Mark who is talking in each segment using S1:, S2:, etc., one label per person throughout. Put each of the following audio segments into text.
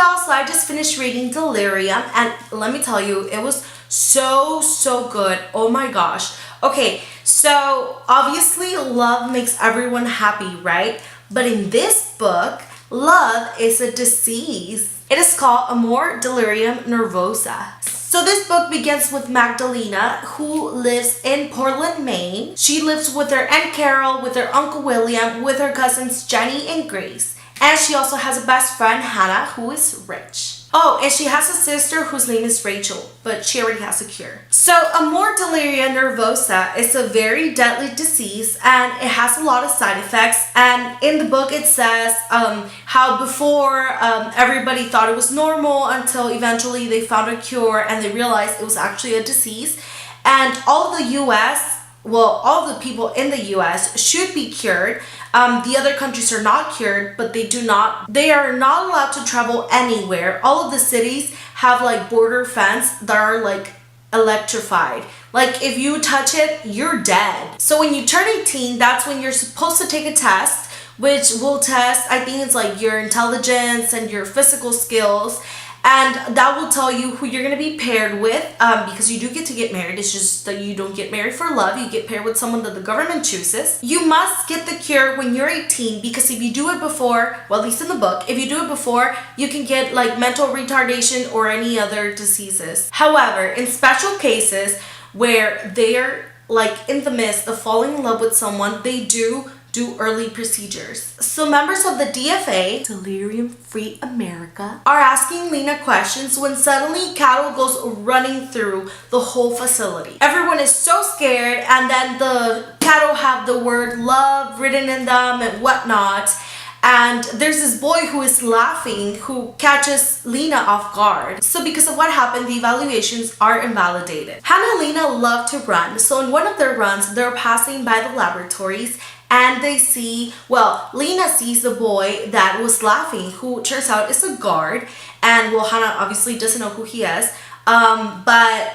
S1: y'all, so I just finished reading Delirium, and let me tell you, it was so good. Oh my gosh. Okay, so obviously love makes everyone happy, right? But in this book, love is a disease. It is called Amor Delirium Nervosa. So this book begins with Magdalena, who lives in Portland, Maine. She lives with her Aunt Carol, with her Uncle William, with her cousins Jenny and Grace. And she also has a best friend, Hannah, who is rich. Oh, and she has a sister whose name is Rachel, but she already has a cure. So Amor Deliria Nervosa is a very deadly disease, and it has a lot of side effects. And in the book it says how before everybody thought it was normal until eventually they found a cure and they realized it was actually a disease. And all the US, well, all the people in the US should be cured. The other countries are not cured, but they are not allowed to travel anywhere. All of the cities have like border fence that are like electrified. Like if you touch it, you're dead. So when you turn 18, that's when you're supposed to take a test, which will test, I think it's like your intelligence and your physical skills. And that will tell you who you're going to be paired with, because you do get to get married. It's just that you don't get married for love. You get paired with someone that the government chooses. You must get the cure when you're 18, because if you do it before, well, at least in the book, if you do it before, you can get like mental retardation or any other diseases. However, in special cases where they're like in the midst of falling in love with someone, they do early procedures. So members of the DFA, Delirium Free America, are asking Lena questions when suddenly cattle goes running through the whole facility. Everyone is so scared, and then the cattle have the word love written in them and whatnot. And there's this boy who is laughing who catches Lena off guard. So because of what happened, the evaluations are invalidated. Hannah and Lena love to run. So in one of their runs, they're passing by the laboratories, and they see, well, Lena sees the boy that was laughing, who turns out is a guard. And well, Hannah obviously doesn't know who he is. But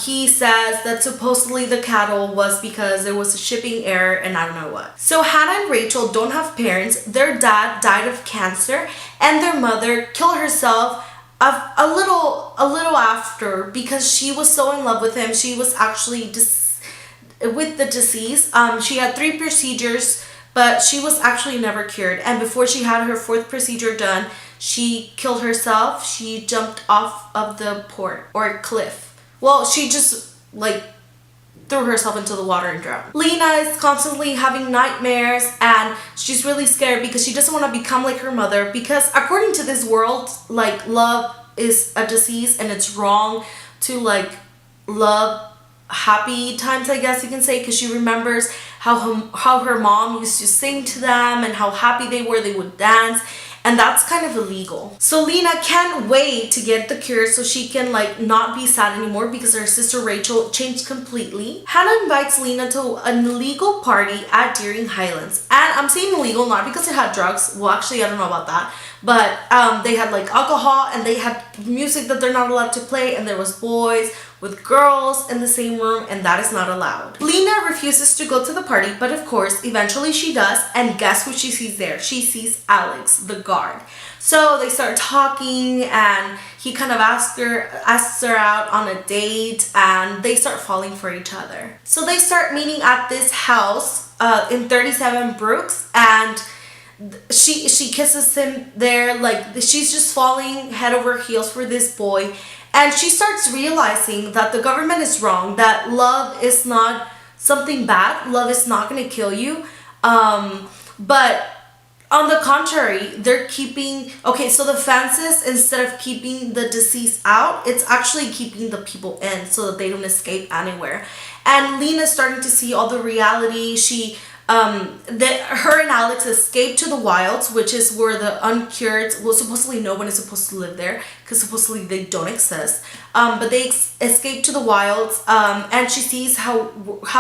S1: he says that supposedly the cattle was because there was a shipping error and I don't know what. So Hannah and Rachel don't have parents. Their dad died of cancer, and their mother killed herself a little after, because she was so in love with him. She was actually with the disease. She had 3 procedures, but she was actually never cured. And before she had her 4th procedure done, she killed herself. She jumped off of the port or cliff. Well, she just like threw herself into the water and drowned. Lena is constantly having nightmares, and she's really scared because she doesn't want to become like her mother, because according to this world, like love is a disease and it's wrong to like love happy times, I guess you can say, because she remembers how her mom used to sing to them and how happy they were. They would dance, and that's kind of illegal. So Lena can't wait to get the cure so she can like not be sad anymore, because her sister Rachel changed completely. Hannah invites Lena to an illegal party at Deering Highlands, and I'm saying illegal not because it had drugs. Well, actually I don't know about that, but they had like alcohol, and they had music that they're not allowed to play, and there was boys with girls in the same room, and that is not allowed. Lena refuses to go to the party, but of course eventually she does, and guess who she sees there? She sees Alex, the guard. So they start talking, and he kind of asks her out on a date, and they start falling for each other. So they start meeting at this house in 37 Brooks, and she kisses him there. Like she's just falling head over heels for this boy. And she starts realizing that the government is wrong, that love is not something bad. Love is not going to kill you. But on the contrary, they're keeping... Okay, so the fences, instead of keeping the disease out, it's actually keeping the people in so that they don't escape anywhere. And Lena's starting to see all the reality. Her and Alex escaped to the wilds, which is where the uncured, well, supposedly no one is supposed to live there, because supposedly they don't exist, but they escaped to the wilds, and she sees how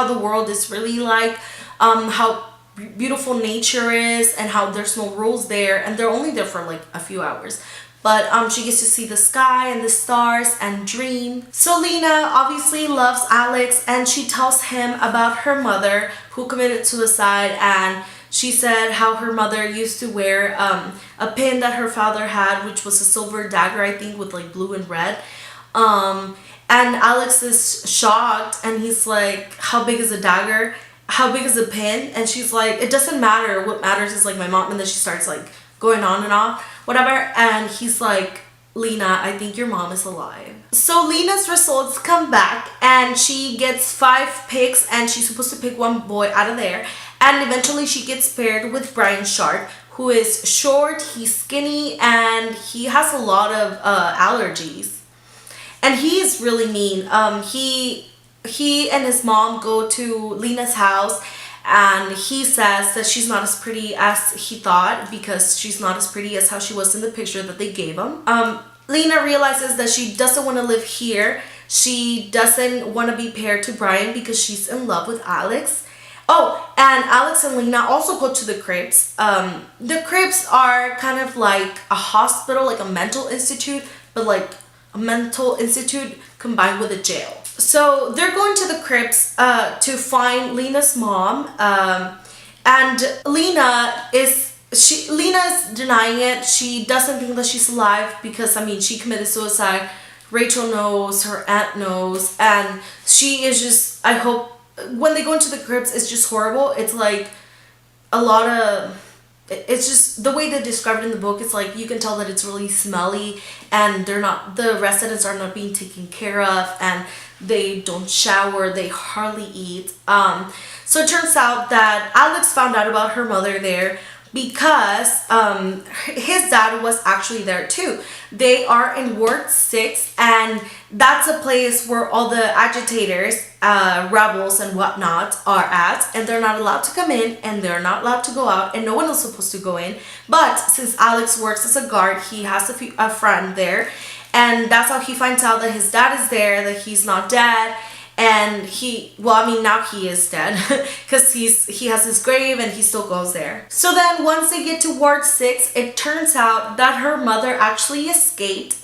S1: the world is really like, how beautiful nature is, and how there's no rules there, and they're only there for like a few hours. But she gets to see the sky and the stars and dream. So Lena obviously loves Alex, and she tells him about her mother who committed suicide, and She said how her mother used to wear a pin that her father had, which was a silver dagger, I think, with like blue and red. And Alex is shocked, and he's like, how big is a dagger? How big is a pin? And she's like, it doesn't matter. What matters is like my mom. And then she starts like going on and on, whatever. And he's like, Lena, I think your mom is alive. So Lena's results come back, and she gets 5 picks, and she's supposed to pick one boy out of there. And eventually she gets paired with Brian Sharp, who is short, he's skinny, and he has a lot of allergies. And he is really mean. He and his mom go to Lena's house, and he says that she's not as pretty as he thought, because she's not as pretty as how she was in the picture that they gave him. Lena realizes that she doesn't want to live here. She doesn't want to be paired to Brian because she's in love with Alex. Oh, and Alex and Lena also go to the Cribs. The Cribs are kind of like a hospital, like a mental institute, but like a mental institute combined with a jail. So they're going to the Cribs to find Lena's mom, and Lena is denying it. She doesn't think that she's alive because, I mean, she committed suicide. Rachel knows, her aunt knows, and she is just, I hope, when they go into the Cribs, it's just horrible. It's like a lot of, it's just the way they described it in the book. It's like you can tell that it's really smelly, and the residents are not being taken care of, and they don't shower, they hardly eat. So it turns out that Alex found out about her mother there because his dad was actually there too. They are in Ward 6, and that's a place where all the agitators, rebels and whatnot are at, and they're not allowed to come in, and they're not allowed to go out, and no one is supposed to go in. But since Alex works as a guard, he has a friend there, and that's how he finds out that his dad is there, that he's not dead. And now he is dead because he has his grave, and he still goes there. So then once they get to Ward 6, it turns out that her mother actually escaped.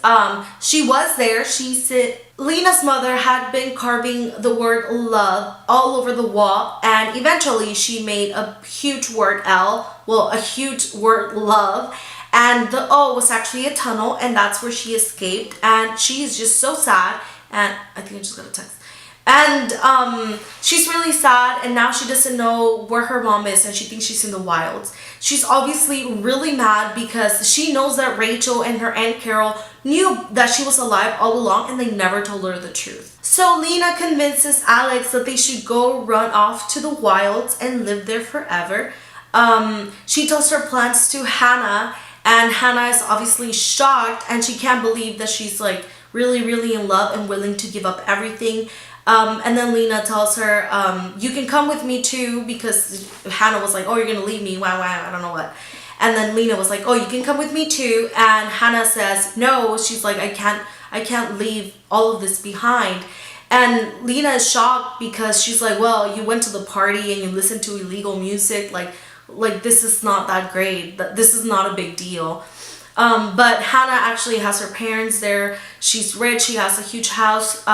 S1: She was there. Lena's mother had been carving the word love all over the wall, and eventually she made a huge word a huge word love, and the O was actually a tunnel, and that's where she escaped. And she is just so sad, and I think I just got a text. And she's really sad, and now she doesn't know where her mom is, and she thinks she's in the wilds. She's obviously really mad because she knows that Rachel and her Aunt Carol knew that she was alive all along, and they never told her the truth. So Lena convinces Alex that they should go run off to the wilds and live there forever. She tells her plans to Hannah, and Hannah is obviously shocked, and she can't believe that she's like really, really in love and willing to give up everything. And then Lena tells her, you can come with me too, because Hannah was like, oh, you're gonna leave me, wow, I don't know what. And then Lena was like, oh, you can come with me too. And Hannah says no. She's like, I can't leave all of this behind. And Lena is shocked because she's like, well, you went to the party and you listened to illegal music, like this is not that great, this is not a big deal. But Hannah actually has her parents there. She's rich. She has a huge house.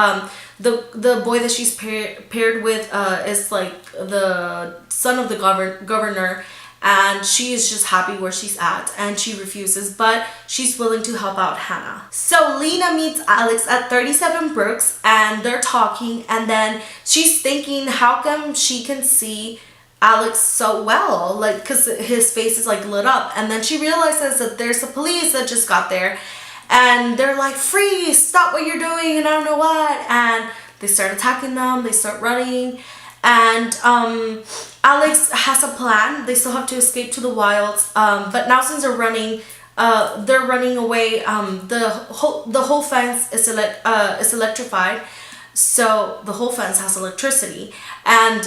S1: The boy that she's paired with is like the son of the governor, and she is just happy where she's at, and she refuses, but she's willing to help out Hannah. So Lena meets Alex at 37 Brooks, and they're talking, and then she's thinking, how come she can see Alex so well, like, because his face is like lit up. And then she realizes that there's the police that just got there, and they're like, freeze, stop what you're doing, and I don't know what. And they start attacking them, they start running, and Alex has a plan. They still have to escape to the wilds, but now since they're running away, the whole fence is electrified. So the whole fence has electricity, and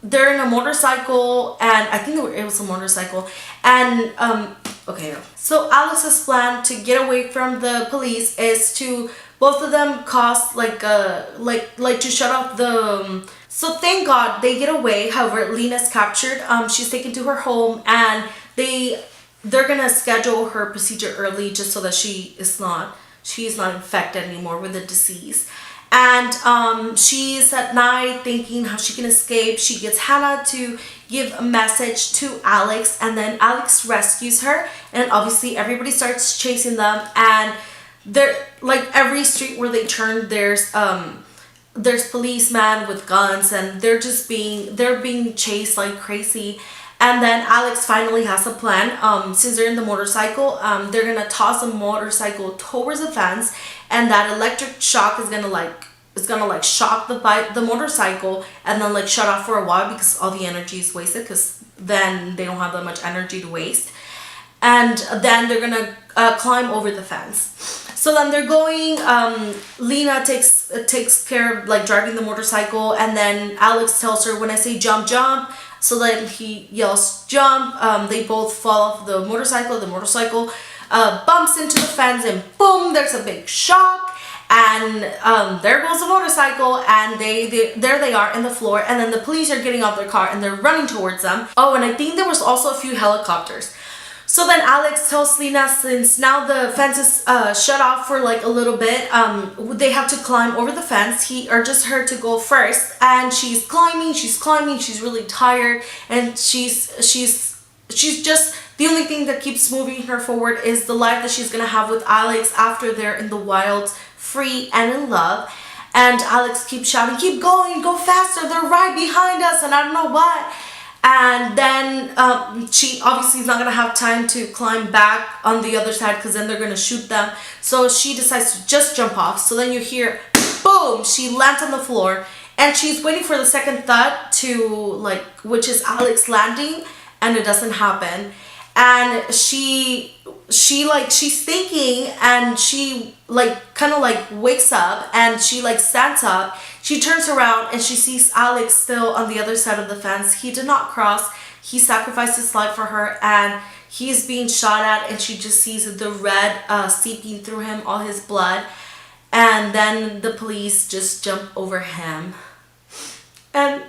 S1: they're in a motorcycle, and I think it was a motorcycle, and okay. So Alex's plan to get away from the police is to both of them cause like to shut off the. So thank God they get away. However, Lena's captured. She's taken to her home, and they're gonna schedule her procedure early just so that she's not infected anymore with the disease. And she's at night thinking how she can escape. She gets Hannah to give a message to Alex, and then Alex rescues her, and obviously everybody starts chasing them. And they're like, every street where they turn, there's policemen with guns, and they're being chased like crazy. And then Alex finally has a plan. Since they're in the motorcycle, they're gonna toss the motorcycle towards the fence, and that electric shock is gonna like shock the motorcycle, and then like shut off for a while because all the energy is wasted, because then they don't have that much energy to waste. And then they're gonna climb over the fence. So then they're going. Lena takes care of like driving the motorcycle, and then Alex tells her, when I say jump, jump. So then he yells jump. They both fall off the motorcycle. The motorcycle bumps into the fence, and boom, there's a big shock. And there goes the motorcycle, and there they are in the floor. And then the police are getting off their car, and they're running towards them. Oh, and I think there was also a few helicopters. So then Alex tells Lena, since now the fence is shut off for like a little bit, they have to climb over the fence. He urges her to go first, and she's climbing, she's really tired, and she's just, the only thing that keeps moving her forward is the life that she's gonna have with Alex after they're in the wilds, free and in love. And Alex keeps shouting, keep going, go faster, they're right behind us, and I don't know what. And then she obviously is not gonna have time to climb back on the other side, because then they're gonna shoot them. So she decides to just jump off. So then you hear boom, she lands on the floor, and she's waiting for the second thud to like, which is Alex landing, and it doesn't happen. And she's thinking, and she like kind of like wakes up, and she like stands up. She turns around, and she sees Alex still on the other side of the fence. He did not cross. He sacrificed his life for her, and he's being shot at, and she just sees the red seeping through him, all his blood. And then the police just jump over him. And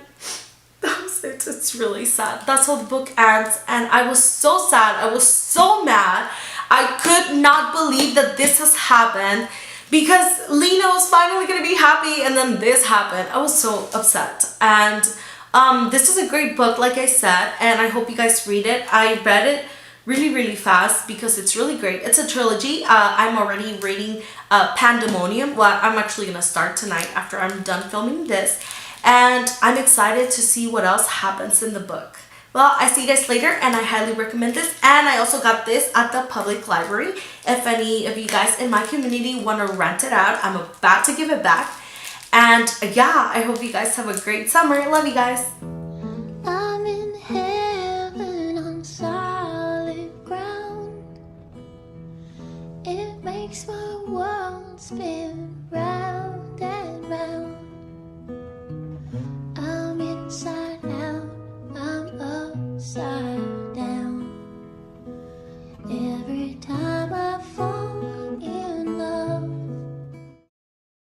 S1: it's really sad. That's how the book ends, and I was so sad. I was so mad. I could not believe that this has happened, because Lena was finally gonna be happy, and then this happened. I was so upset. And this is a great book, like I said, and I hope you guys read it. I read it really fast because it's really great. It's a trilogy. I'm already reading Pandemonium. Well, I'm actually gonna start tonight after I'm done filming this, and I'm excited to see what else happens in the book. Well, I see you guys later, and I highly recommend this. And I also got this at the public library. If any of you guys in my community want to rent it out, I'm about to give it back. And yeah, I hope you guys have a great summer. Love you guys.
S2: I'm in heaven on solid ground. It makes my world spin round.